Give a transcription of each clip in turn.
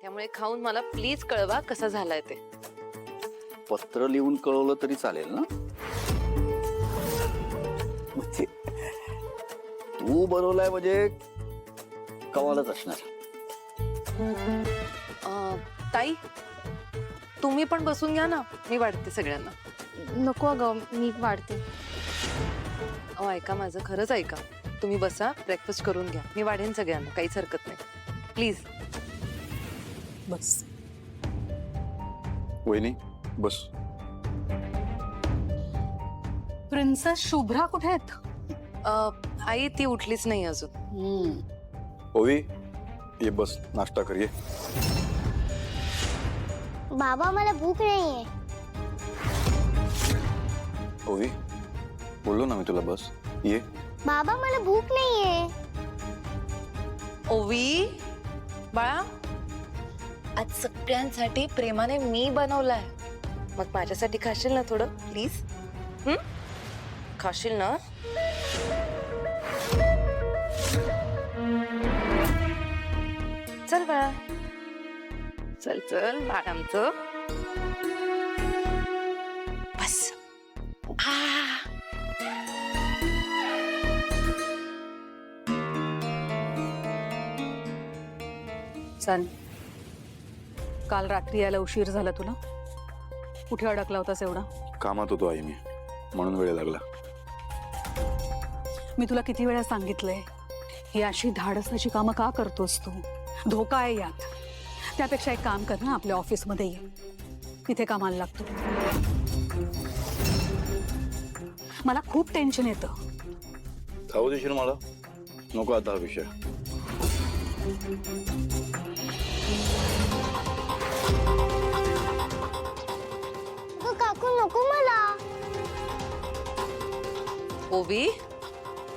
त्यामुळे खाऊन मला प्लीज कळवा कसा झालाय ते. पत्र लिहून कळवलं तरी चालेल ना? म्हणजे तू बनवलाय म्हणजे कमालच असणार. ताई तुम्ही पण बसून घ्या ना, मी वाढते सगळ्यांना. नको अगं, मी वाढते. अहो ऐका माझं, खरंच ऐका. तुम्ही बसा, ब्रेकफास्ट करून घ्या, मी वाढेन सगळ्यांना, काहीच हरकत नाही. प्लीज बस. वहिनी बस. प्रिन्सेस शुभ्रा कुठे आहेत? आई ती उठलीच नाही अजून. ओवी ये बस, नाश्ता करिए. बाबा मला भूक नाहीये. ओवी बोललो ना मी तुला, बस ये. बाबा मला भूक नाहीये. ओवी बाळा, आज सगळ्यांसाठी प्रेमाने मी बनवलाय. मग माझ्यासाठी खाशील ना थोडं प्लीज? खाशील ना? चल बाळा, चल चल बाळ आमचं. बस. सन, काल रात्री यायला उशीर झाला तुला. कुठे अडकला होतास एवढा? कामात होतो आई मी, म्हणून वेळ लागला. मी तुला किती वेळा सांगितलंय, ही अशी धाडसाची कामं का करतोस तू? धोका आहे यात. त्यापेक्षा एक काम कर ना, आपल्या ऑफिसमध्ये ये, तिथे कामाला लागतो. मला खूप टेन्शन येतं. खाऊ देशील मला? नको आता हा विषय. काकू नको मला. ओवी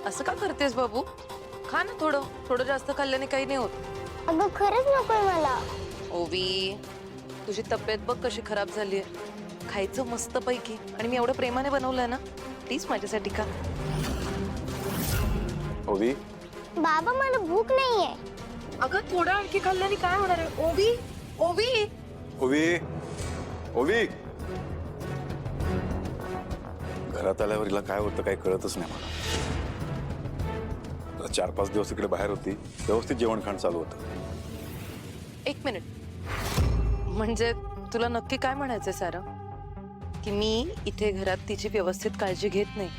असं का करतेस बाबू? खा ना थोडं, थोडं जास्त खाल्ल्याने काही नाही होत. अगं खरंच नकोय मला. ओवी तुझी तब्येत बघ कशी खराब झाली आहे. खायचं मस्त पैकी, आणि मी एवढं प्रेमाने बनवलंय ना, प्लीज माझ्यासाठी खा. ओवी बाबा मला भूक नाहीये. अगं थोडं आणखी खाल्ल्याने काय होणार आहे? ओवी ओवी ओवी ओवी. घरात आल्यावर हिला काय होतं काही कळतच नाही मला. 4-5 दिवस इकडे बाहेर होती, व्यवस्थित जेवण खाण चालू होतं. एक मिनिट, म्हणजे तुला नक्की काय म्हणायचंय सारा? की मी इथे घरात तिची व्यवस्थित काळजी घेत नाही?